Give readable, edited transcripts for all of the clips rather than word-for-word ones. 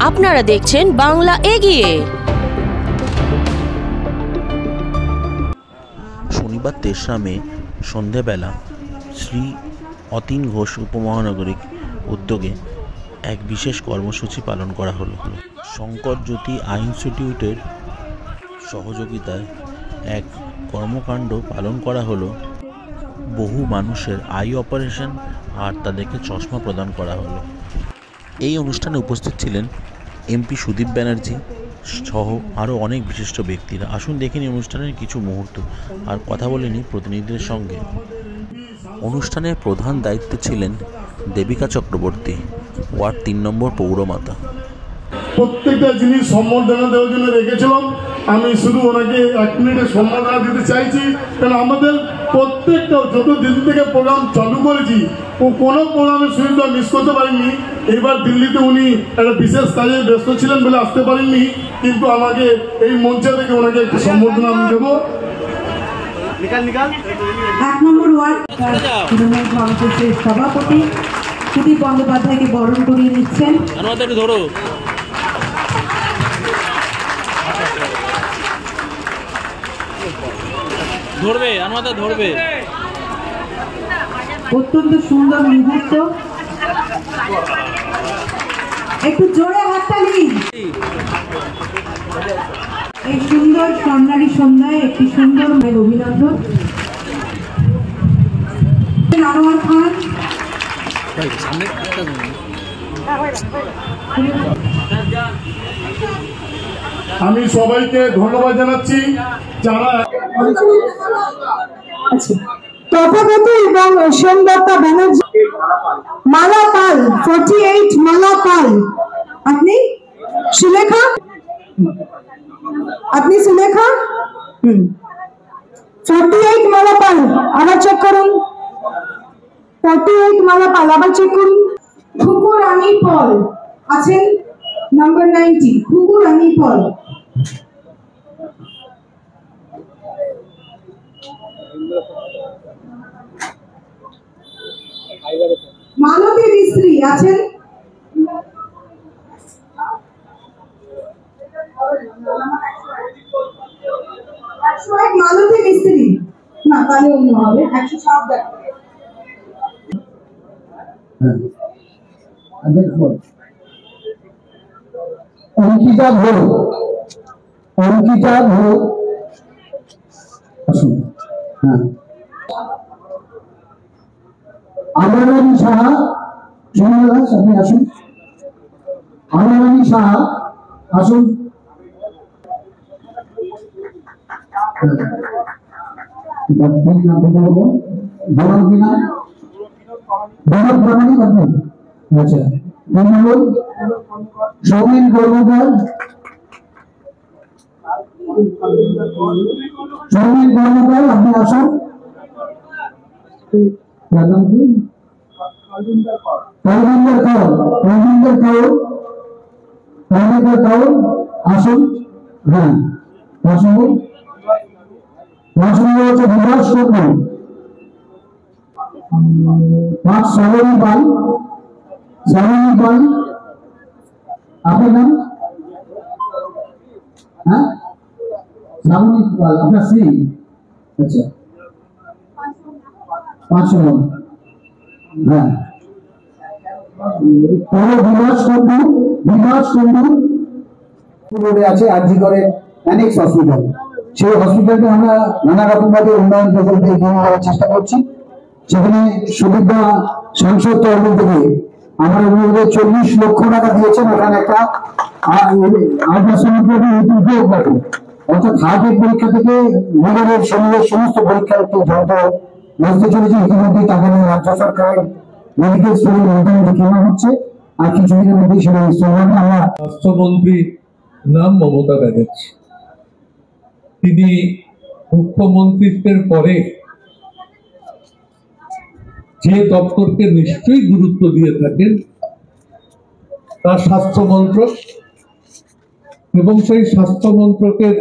আপনারা দেখছেন বাংলা এগিয়ে। শনিবার ৩রা মে সন্ধেবেলা শ্রী অতীন ঘোষ উপমহানগরিক উদ্যোগে এক বিশেষ কর্মসূচি পালন করা হলো। শঙ্কর জ্যোতি আই ইনস্টিটিউটের সহযোগিতায় এক কর্মকাণ্ড পালন করা হলো। বহু মানুষের আই অপারেশন আর তাদেরকে চশমা প্রদান করা হলো। এই অনুষ্ঠানে উপস্থিত ছিলেন এমপি সুদীপ ব্যানার্জি সহ আরও অনেক বিশিষ্ট ব্যক্তিরা। আসুন দেখে নিই অনুষ্ঠানের কিছু মুহূর্ত আর কথা বলে নিই প্রতিনিধিদের সঙ্গে। অনুষ্ঠানের প্রধান দায়িত্বে ছিলেন দেবিকা চক্রবর্তী, ওয়ার্ড ৩ নম্বর পৌরমাতা। প্রত্যেকটা জিনিস সম্বর্ধনা দেওয়ার জন্য রেখেছিলাম। আমি শুধু ওনাকে 1 মিনিটের সম্বর্ধনা দিতে চাইছি, কারণ আমাদের প্রত্যেকটা যত দিন থেকে প্রোগ্রাম চালু করেছি ও কোনো প্রোগ্রামের সুবিধা মিস করতে পারেননি। এবার দিল্লিতে উনি একটা বিশেষ কাজে ব্যস্ত ছিলেন বলে আসতে পারেননি, কিন্তু আমাকে এই মঞ্চে থেকে ওনাকে একটি সম্বর্ধনা আমি দেবো। 1 নম্বর ওয়ার্ড তৃণমূল কংগ্রেসের সভাপতি সুদীপ বন্দ্যোপাধ্যায়কে বরণ করিয়ে নিচ্ছেন। অত্যন্ত সুন্দর মুহূর্ত, একটু জোরে হাততালি। এই সুন্দর স্বর্ণালী সন্ধ্যায় একটি সুন্দর অভিনন্দন। আনোয়ার খান, আমি সবাইকে ধন্যবাদ জানাচ্ছি যারা তথাগত এবং সোমদত্তা ব্যানার্জি। মালা পাল 48, মালা পাল। আপনি সুলেখা, আপনি সুলেখা 48 মালা পাল। আবার চেক করুন, 48 মালা পাল, আবার চেক করুন। খুকু রানী পল আছেন নাম্বার 90, খুকু রানী পল। মালতী মিস্ত্রি আছেন মালতী মিস্ত্রি, না তাহলে অন্য হবে 107 দেখো। অঙ্কিতা ঘোষ, অঙ্কিতা ঘোষ আসুন। হ্যাঁ, আমরানী সাহা, আপনি আসুন। আমরানী সাহা আসুন। আচ্ছা, সৌমিন কর্মকার, সৌমিন কর্মকার আপনি আসুন। আসুন। হ্যাঁ, হচ্ছে বিভাস করুন। 5 সাগরী পাল, সাগরী পাল আপনার নাম? হ্যাঁ, সাগরী পাল আপনার স্ত্রী? আচ্ছা, 5 জন। হ্যাঁ, বিভাস কুন্ডু, বিভাস কুন্ডু আছে আরজি করে অ্যানেক্স হসপিটাল। সেই হসপিটালকে আমরা নানা রকম ভাবে উন্নয়ন প্রকল্পে করার চেষ্টা করছি। সেখানে সুবিধা সাংসদ তহবিল থেকে আমার 40 লক্ষ টাকা দিয়েছেন। ওখানে একটা অর্থাৎ হার্টের পরীক্ষা থেকে লিভারের শরীরের সমস্ত পরীক্ষার একটি যন্ত্র বসতে চলেছে। ইতিমধ্যে টাকা নিয়ে রাজ্য সরকারের মেডিকেল স্টোরের মোটামুটি কেনা হচ্ছে, আর কিছুদিনের মধ্যে সেটা ইনস্টল হবে। আমরা স্বাস্থ্যমন্ত্রী নাম মমতা ব্যানার্জি, তিনি মুখ্যমন্ত্রীত্বের পরে যে দপ্তরকে নিশ্চয়ই গুরুত্ব দিয়ে থাকেন তা স্বাস্থ্য মন্ত্রক, এবং সেই স্বাস্থ্য মন্ত্রকের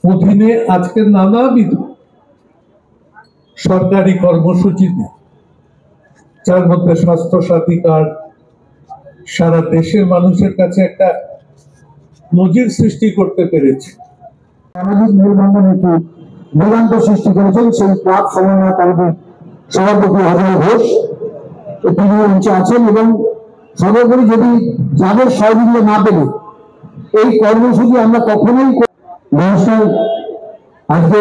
অধীনে আজকে নানাবিধ সরকারি কর্মসূচিতে, যার মধ্যে স্বাস্থ্য সাথী কার্ড, সারা দেশের মানুষের কাছে একটা নজির সৃষ্টি করতে পেরেছে। সামাজিক মেলবন্ধন একটি বেদান্ত সৃষ্টি করেছেন সেই ক্লাব সমন্বয় কমিটির সভাপতি অজয় ঘোষ তিনি মঞ্চে আছেন। এবং সর্বোপরি যদি যাদের সহযোগিতা না পেলে এই কর্মসূচি আমরা কখনোই নমস্কার। আজকে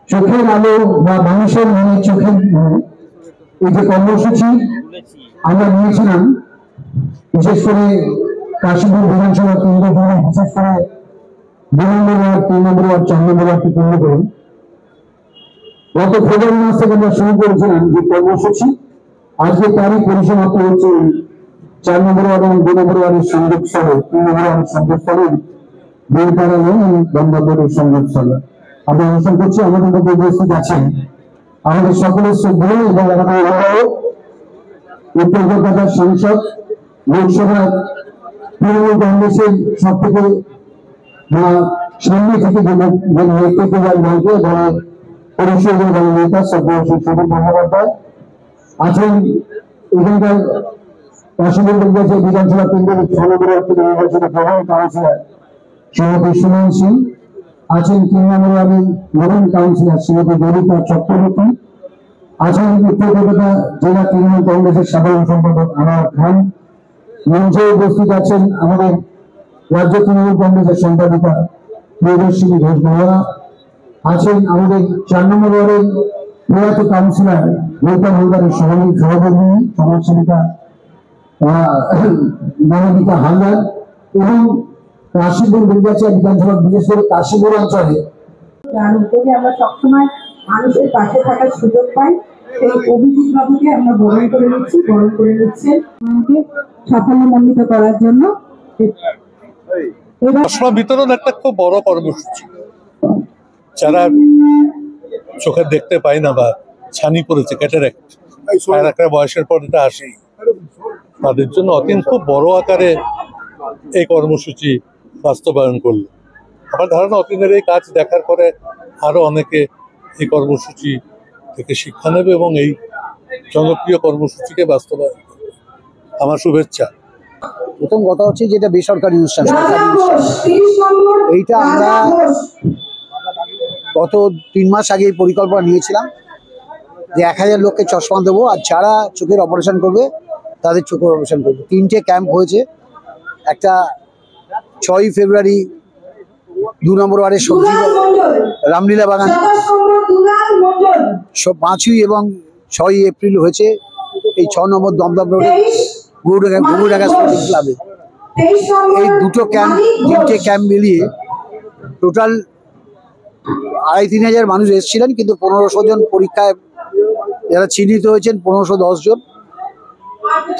চোখের আলো বা মানুষের মনে চোখের এই যে কর্মসূচি আমরা নিয়েছিলাম, বিশেষ করে কাশীপুর বিধানসভা কেন্দ্র জুড়ে, বিশেষ করে 2 নম্বর ওয়ার্ড, 3 নম্বর ওয়ার্ড, 4 নম্বর ওয়ার্ডকে কেন্দ্র করে গত ফেব্রুয়ারি মাস থেকে আমরা শুরু করেছিলাম যে কর্মসূচি। আজকে তারই পরিসমাপ্তি হচ্ছে 4 নম্বর ওয়ার্ড এবং 2 নম্বর ওয়ার্ডের সংযোগ স্থলে, 3 নম্বর ওয়ার্ডের সংযোগ স্থলে, বীরপাড়ালয় এবং গঙ্গাপুরের সংযোগ স্থলে আমরা অনুষ্ঠান করছি। আমাদের মধ্যে উপস্থিত আছেন আমাদের সকলের শ্রদ্ধেয় এবং আমাদের অভিভাবক, উত্তর কলকাতার সাংসদ, লোকসভার তৃণমূল কংগ্রেসের সব থেকে সামনে থেকে নেতৃত্ব দেওয়ার দলকে এবং পরিষদের দল নেতা সদস্য বন্দ্যোপাধ্যায় আছেন। এখানকার কাশীপুর বিধানসভা কেন্দ্রের 6 নম্বর থেকে নির্বাচিত প্রধান কাউন্সিলর শ্রীমতী সুমন সিং আছেন। 3 নম্বর ওয়ার্ডের নতুন কাউন্সিলর শ্রীমতী দেবিকা চক্রবর্তী আছেন। উত্তর কলকাতা জেলা তৃণমূল কংগ্রেসের সাধারণ সম্পাদক আনোয়ার খান। মঞ্চে উপস্থিত আছেন আমাদের রাজ্য তৃণমূল কংগ্রেসের সম্পাদিকা প্রিয়দর্শিনী ঘোষ মহোদয়া। আছেন আমাদের 4 নম্বর ওয়ার্ডের প্রয়াত কাউন্সিলর গৌতম হালদারের সহকর্মী সমাজসেবিকা মানবিকা হালদার এবং কাশীপুর বিধানসভা বিশেষ করে কাশীপুর অঞ্চলে যার উদ্যোগে আমরা সবসময় মানুষের পাশে থাকার সুযোগ পাই, সেই অভিজিৎ বাবুকে আমরা বরণ করে নিচ্ছি আমাকে সাফল্যমণ্ডিত করার জন্য। চশমা বিতরণ একটা খুব বড় কর্মসূচি। যারা চোখে দেখতে পায় না বা ছানি পড়েছে, ক্যাটারাক্ট, আর একটা বয়সের পর এটা আসেই, তাদের জন্য অতীন খুব বড় আকারে এই কর্মসূচি বাস্তবায়ন করলো। আমার ধারণা অতীনের এই কাজ দেখার পরে আরো অনেকে এই কর্মসূচি থেকে শিক্ষা নেবে এবং এই জনপ্রিয় কর্মসূচিকে বাস্তবায়ন করবে। আমার শুভেচ্ছা। প্রথম কথা হচ্ছে যেটা বেসরকারি অনুষ্ঠান, এইটা আমরা গত 3 মাস আগে পরিকল্পনা নিয়েছিলাম যে 1000 লোককে চশমা দেবো, আর যারা চোখের অপারেশন করবে তাদের চোখের অপারেশন করবে। 3টে ক্যাম্প হয়েছে। একটা 6ই ফেব্রুয়ারি 2 নম্বর ওয়ার্ডের সবজি রামলীলা বাগান, 5ই এবং 6ই এপ্রিল হয়েছে এই 6 নম্বর দমদম রোডে গরুডাঙ্গা স্পোর্টিং ক্লাবে। এই 2টো ক্যাম্প, 3টে ক্যাম্প মিলিয়ে টোটাল 2,500-3 হাজার মানুষ এসেছিলেন, কিন্তু 1500 জন পরীক্ষায় যারা চিহ্নিত হয়েছেন 1510 জন,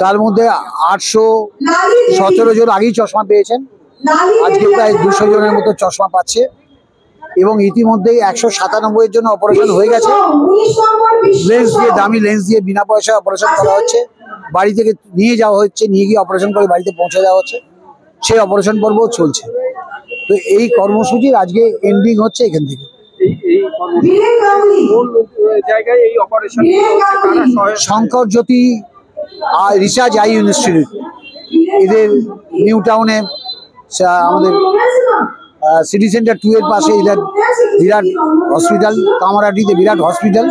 তার মধ্যে 817 জন আগেই চশমা পেয়েছেন। আজকে প্রায় 200 জনের মতো চশমা পাচ্ছে এবং ইতিমধ্যেই 197 জন্য অপারেশন হয়ে গেছে। লেন্স দিয়ে, দামি লেন্স দিয়ে বিনা পয়সায় অপারেশন করা হচ্ছে। বাড়ি থেকে নিয়ে যাওয়া হচ্ছে, নিয়ে গিয়ে অপারেশন করে বাড়িতে পৌঁছে দেওয়া হচ্ছে। সেই অপারেশন পর্ব চলছে। তো এই কর্মসূচির আজকে এন্ডিং হচ্ছে এখান থেকে। শঙ্কর জ্যোতি রিসার্চ আই ইনস্টিটিউট, এদের নিউ টাউনে আমাদের সিটি সেন্টার 2 এর পাশে বিরাট হসপিটাল, কামারহাটিতে বিরাট হসপিটাল,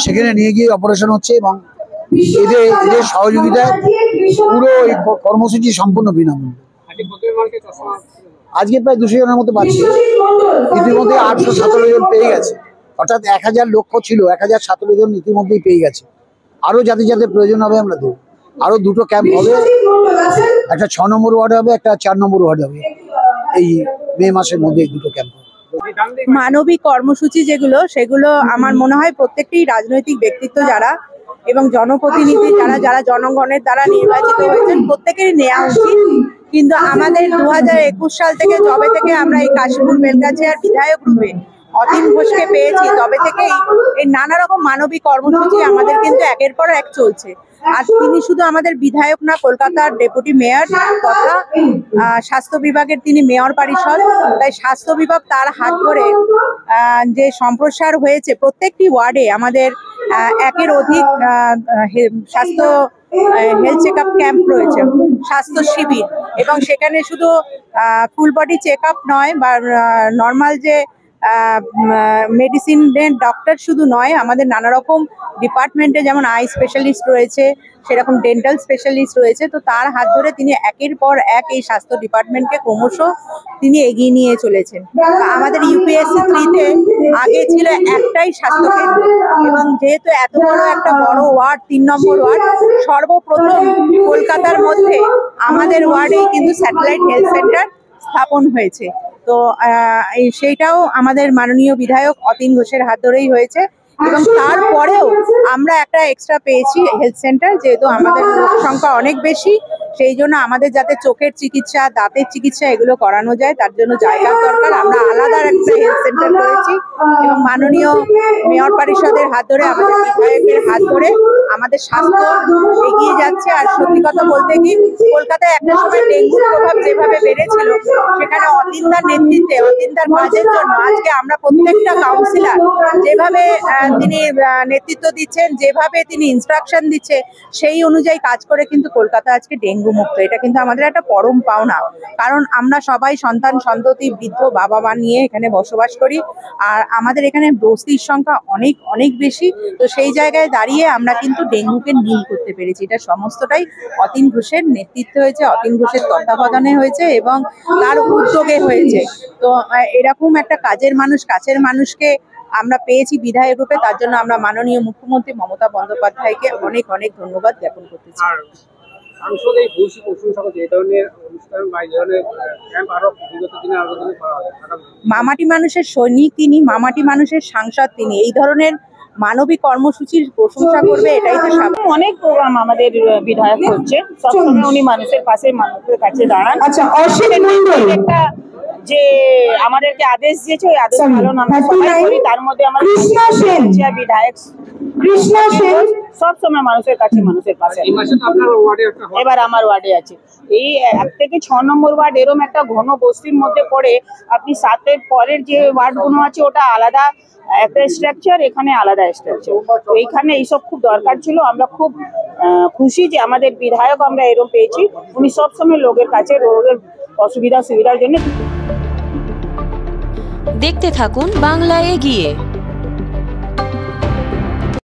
সেখানে নিয়ে গিয়ে অপারেশন হচ্ছে এবং এদের সহযোগিতায় পুরো এই কর্মসূচি সম্পূর্ণ বিনামূল্যে। আজকে প্রায় 200 জনের মতো পাচ্ছে। ইতিমধ্যে 817 জন পেয়ে গেছে, অর্থাৎ 1000 লক্ষ্য ছিল, 1017 জন ইতিমধ্যেই পেয়ে গেছে। আরো যাদের যাদের প্রয়োজন হবে আমরা দেবো। আরো 2টো ক্যাম্প হবে, একটা 6 নম্বর ওয়ার্ডে হবে, একটা 4 নম্বর ওয়ার্ডে হবে। এই মে মাসের মধ্যে এই 2টো ক্যাম্প। মানবিক কর্মসূচি যেগুলো, সেগুলো আমার মনে হয় প্রত্যেকটি রাজনৈতিক ব্যক্তিত্ব যারা এবং জনপ্রতিনিধি যারা জনগণের দ্বারা নির্বাচিত হয়েছেন প্রত্যেকেরই নেওয়া উচিত। কিন্তু আমাদের 2021 সাল থেকে, যবে থেকে আমরা এই কাশীপুর বেলগাছিয়ার বিধায়ক রূপে অতীন ঘোষকে পেয়েছি তবে থেকেই এই নানা রকম মানবিক কর্মসূচি আমাদের কিন্তু একের পর এক চলছে। আর তিনি শুধু আমাদের বিধায়ক না, কলকাতার ডেপুটি মেয়র তথা স্বাস্থ্য বিভাগের তিনি মেয়র পরিষদ। তাই স্বাস্থ্য বিভাগ তার হাত ধরে যে সম্প্রসার হয়েছে প্রত্যেকটি ওয়ার্ডে আমাদের একের অধিক স্বাস্থ্য হেলথ চেক আপ ক্যাম্প রয়েছে, স্বাস্থ্য শিবির, এবং সেখানে শুধু ফুল বডি চেক আপ নয় বা নর্মাল যে মেডিসিনের ডক্টর শুধু নয়, আমাদের নানা রকম ডিপার্টমেন্টে যেমন আই স্পেশালিস্ট রয়েছে, সেরকম ডেন্টাল স্পেশালিস্ট রয়েছে। তো তার হাত ধরে তিনি একের পর এক এই স্বাস্থ্য ডিপার্টমেন্টকে ক্রমশ তিনি এগিয়ে নিয়ে চলেছেন। আমাদের ইউপিএসসি 3-তে আগে ছিল একটাই স্বাস্থ্যকেন্দ্র, এবং যেহেতু এত বড় একটা বড় ওয়ার্ড, 3 নম্বর ওয়ার্ড, সর্বপ্রথম কলকাতার মধ্যে আমাদের ওয়ার্ডেই কিন্তু স্যাটেলাইট হেলথ সেন্টার স্থাপন হয়েছে। তো সেইটাও আমাদের মাননীয় বিধায়ক অতীন ঘোষের হাত ধরেই হয়েছে, এবং তারপরেও আমরা একটা এক্সট্রা পেয়েছি হেলথ সেন্টার। যেহেতু আমাদের লোক সংখ্যা অনেক বেশি, সেই জন্য আমাদের যাতে চোখের চিকিৎসা, দাঁতের চিকিৎসা এগুলো করানো যায়, তার জন্য জায়গার দরকার। আমরা আলাদা একটা হেলথ সেন্টার করেছি, এবং মাননীয় মেয়র পরিষদের হাত ধরে, আমাদের বিধায়কের হাত ধরে আমাদের স্বাস্থ্য এগিয়ে যাচ্ছে। আর সত্যি কথা বলতে কি, কলকাতায় একটা সময় ডেঙ্গুর প্রভাব যেভাবে বেড়েছিল, সেখানে অতীনদার নেতৃত্বে, অতীনদার কাজের জন্য আজকে আমরা প্রত্যেকটা কাউন্সিলর যেভাবে তিনি নেতৃত্ব দিচ্ছেন, যেভাবে তিনি ইনস্ট্রাকশন দিচ্ছে, সেই অনুযায়ী কাজ করে কিন্তু কলকাতা আজকে ডেঙ্গু মুক্ত। এটা কিন্তু আমাদের একটা পরম পাওনা, কারণ আমরা সবাই সন্তান সন্ততি, বৃদ্ধ বাবা মা নিয়ে এখানে বসবাস করি, আর আমাদের এখানে বস্তির সংখ্যা অনেক অনেক বেশি। তো সেই জায়গায় দাঁড়িয়ে আমরা কিন্তু ডেঙ্গুকে নীল করতে পেরেছি। এটা সমস্তটাই অতীন ঘোষের নেতৃত্বে হয়েছে, অতীন ঘোষের তত্ত্বাবধানে হয়েছে, এবং তার উদ্যোগে হয়েছে। তো এরকম একটা কাজের মানুষ, কাছের মানুষকে আমরা পেয়েছি বিধায়ক রূপে, তার জন্য আমরা মাননীয় মুখ্যমন্ত্রী মমতা বন্দ্যোপাধ্যায়কে অনেক অনেক ধন্যবাদ জ্ঞাপন করতে চাই। মামাটি মানুষের সৈনিক তিনি, মামাটি মানুষের সাংসদ তিনি। এই ধরনের মানবিক কর্মসূচির প্রশংসা করবে, এটাই তো স্বাভাবিক। অনেক প্রোগ্রাম আমাদের বিধায়ক হচ্ছে, সবসময় উনি মানুষের পাশে, মানুষের কাছে দাঁড়ান। আচ্ছা, অসীম মণ্ডল একটা যে আমাদেরকে আদেশ দিয়েছে, ওই আদেশ পালন আমরা সবাই করি। তার মধ্যে আমার বিধায়ক কৃষ্ণ সেন সবসময় মানুষের কাছে, মানুষের পাশে। এবার আমার ওয়ার্ডে আছে, এই 1 থেকে 6 নম্বর ওয়ার্ড এরকম একটা ঘন বস্তির মধ্যে পড়ে। আপনি 7-এর পরের যে ওয়ার্ড গুলো আছে, ওটা আলাদা একটা স্ট্রাকচার, এখানে আলাদা স্ট্রাকচার। তো এইখানে এইসব খুব দরকার ছিল। আমরা খুব খুশি যে আমাদের বিধায়ক আমরা এরকম পেয়েছি। উনি সবসময় লোকের কাছে, লোকের অসুবিধা সুবিধার জন্য। দেখতে থাকুন বাংলা এগিয়ে।